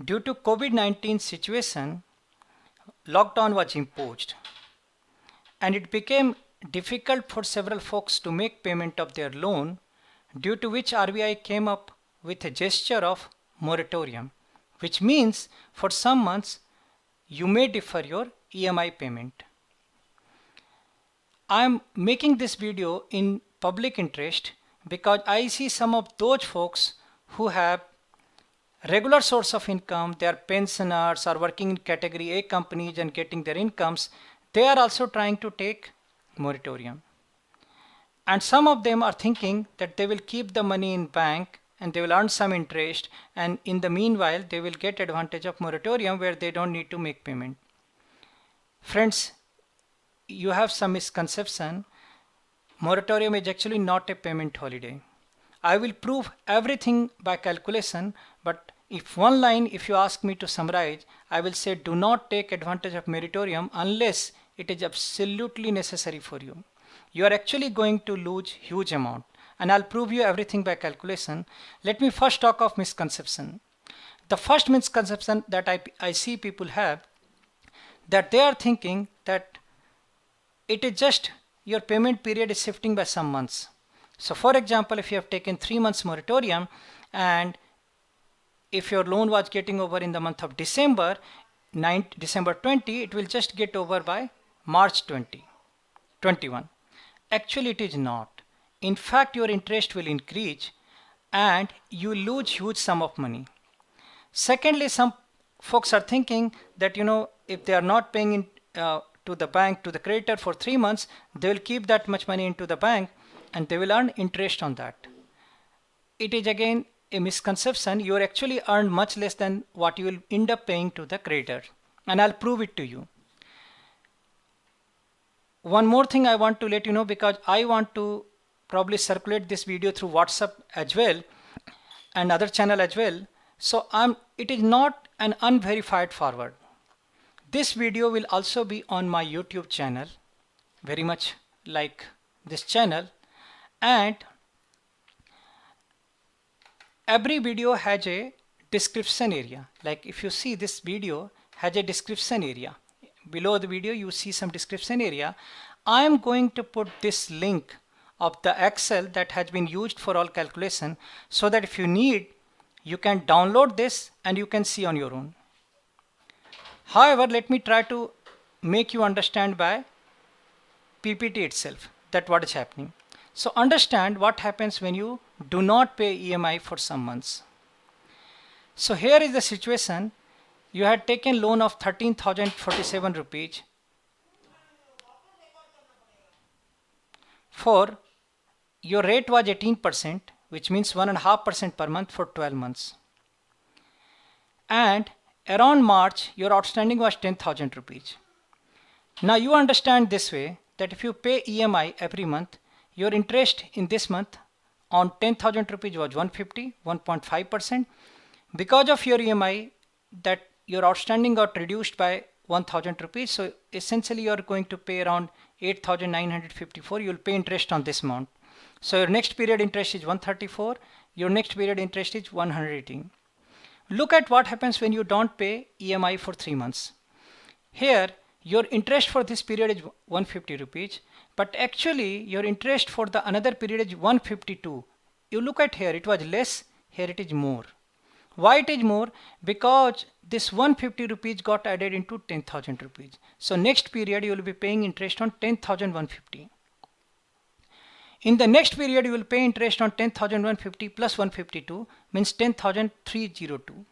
Due to COVID-19 situation, lockdown was imposed and it became difficult for several folks to make payment of their loan, due to which RBI came up with a gesture of moratorium, which means for some months you may defer your EMI payment. I am making this video in public interest because I see some of those folks who have regular source of income, they are pensioners or working in category A companies and getting their incomes, they are also trying to take moratorium. And some of them are thinking that they will keep the money in bank and they will earn some interest, and in the meanwhile they will get advantage of moratorium where they don't need to make payment. Friends, you have some misconception. Moratorium is actually not a payment holiday. I will prove everything by calculation, but if you ask me to summarize, I will say do not take advantage of moratorium unless it is absolutely necessary for you. You are actually going to lose huge amount, and I'll prove you everything by calculation. Let me first talk of misconception. The first misconception that I see people have, that they are thinking that it is just your payment period is shifting by some months. So for example, if you have taken 3 months moratorium and if your loan was getting over in the month of December 20, it will just get over by March 2021. Actually, it is not. In fact, your interest will increase and you lose huge sum of money. Secondly, some folks are thinking that if they are not paying in, to the bank, to the creditor for 3 months, they will keep that much money into the bank and they will earn interest on that. It is again a misconception. You actually earn much less than what you will end up paying to the creditor, and I'll prove it to you. One more thing I want to let you know, because I want to probably circulate this video through WhatsApp as well and other channel as well. So it is not an unverified forward. This video will also be on my YouTube channel, very much like this channel, and every video has a description area. Like if you see, this video has a description area. Below the video you see some description area. I am going to put this link of the Excel that has been used for all calculation, so that if you need, you can download this and you can see on your own. However, let me try to make you understand by PPT itself that what is happening. So understand what happens when you do not pay EMI for some months. So here is the situation. You had taken loan of 13,047 rupees for, your rate was 18%, which means 1.5% per month for 12 months. And around March, your outstanding was 10,000 rupees. Now you understand this way, that if you pay EMI every month, your interest in this month on 10,000 rupees was 150, 1.5%. Because of your EMI, that your outstanding got reduced by 1,000 rupees. So essentially you are going to pay around 8,954. You will pay interest on this amount. So your next period interest is 134. Your next period interest is 118. Look at what happens when you don't pay EMI for 3 months. Here your interest for this period is 150 rupees, but actually your interest for the another period is 152. You look at here, it was less, here it is more. Why it is more? Because this 150 rupees got added into 10,000 rupees. So next period you will be paying interest on 10,150. In the next period you will pay interest on 10,150 plus 152, means 10,302.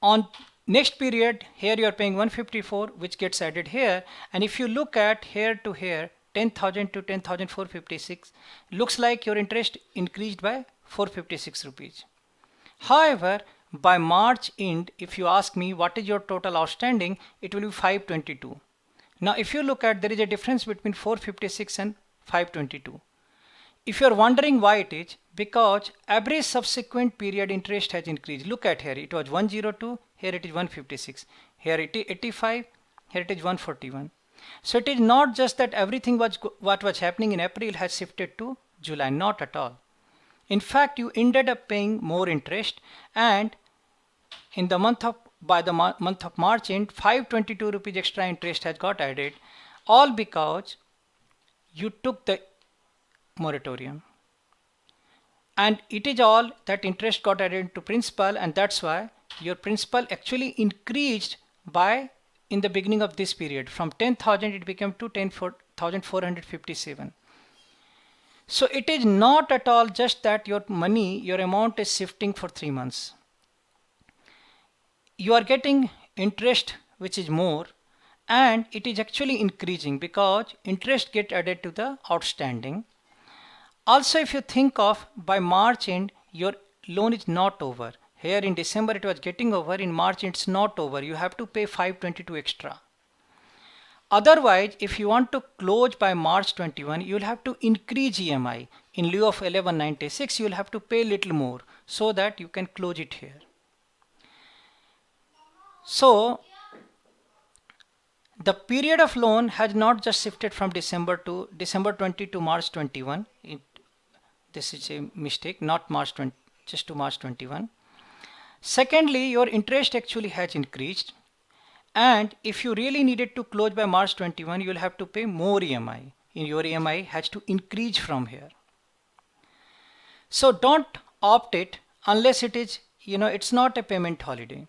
On next period, here you are paying 154, which gets added here, and if you look at here to here, 10,000 to 10,456, looks like your interest increased by 456 rupees. However, by March end, if you ask me what is your total outstanding, it will be 522. Now if you look at, there is a difference between 456 and 522. If you are wondering why it is, because every subsequent period interest has increased. Look at here, it was 102, here it is 156, here it is 85, here it is 141. So it is not just that everything what was happening in April has shifted to July, not at all. In fact, you ended up paying more interest, and in the month of month of March end, 522 rupees extra interest has got added, all because you took the moratorium. And it is all that interest got added to principal, and that's why your principal actually increased by, in the beginning of this period, from 10,000 it became to 10,457. So it is not at all just that your money, your amount is shifting for 3 months. You are getting interest which is more, and it is actually increasing because interest get added to the outstanding. Also, if you think of, by March end, your loan is not over. Here in December it was getting over, in March it's not over. You have to pay 522 extra. Otherwise, if you want to close by March 21, you'll have to increase EMI. In lieu of 1196, you'll have to pay a little more so that you can close it here. So the period of loan has not just shifted from December 20 to March 21. This is a mistake, not March 20, just to March 21. Secondly, your interest actually has increased. And if you really needed to close by March 21, you'll have to pay more EMI. Your EMI has to increase from here. So don't opt it unless it is, it's not a payment holiday.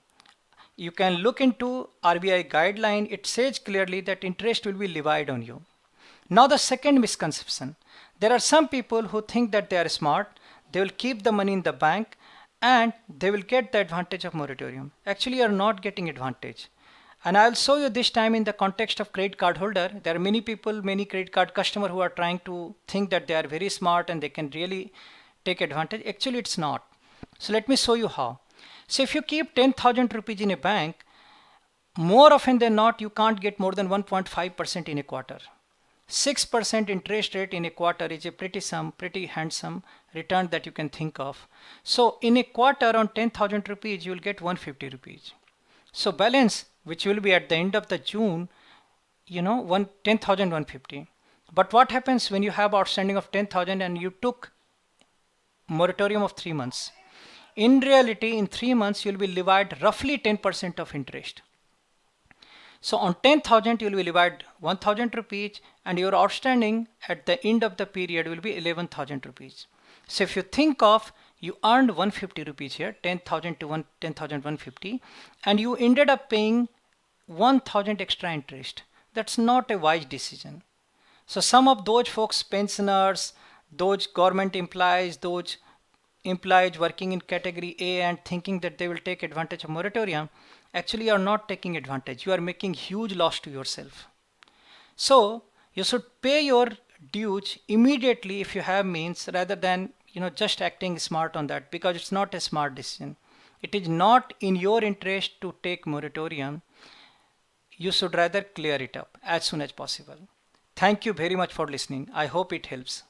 You can look into RBI guideline. It says clearly that interest will be levied on you. Now the second misconception. There are some people who think that they are smart. They will keep the money in the bank and they will get the advantage of moratorium. Actually, you are not getting advantage. And I'll show you this time in the context of credit card holder. There are many people, many credit card customers who are trying to think that they are very smart and they can really take advantage. Actually, it's not. So let me show you how. So if you keep 10,000 rupees in a bank, more often than not, you can't get more than 1.5% in a quarter. 6% interest rate in a quarter is a pretty handsome return that you can think of. So in a quarter on 10,000 rupees, you will get 150 rupees. So balance, which will be at the end of the June, 10,150. But what happens when you have outstanding of 10,000 and you took moratorium of 3 months? In reality, in 3 months, you will be levied roughly 10% of interest. So on 10,000, you will be levied 1,000 rupees and your outstanding at the end of the period will be 11,000 rupees. So if you think of, you earned 150 rupees here, 10,000 to 10,150, and you ended up paying 1,000 extra interest. That's not a wise decision. So some of those folks, pensioners, those government employees, those employees working in category A and thinking that they will take advantage of moratorium, actually are not taking advantage. You are making huge loss to yourself. So you should pay your dues immediately if you have means, rather than just acting smart on that, because it's not a smart decision. It is not in your interest to take moratorium. You should rather clear it up as soon as possible. Thank you very much for listening. I hope it helps.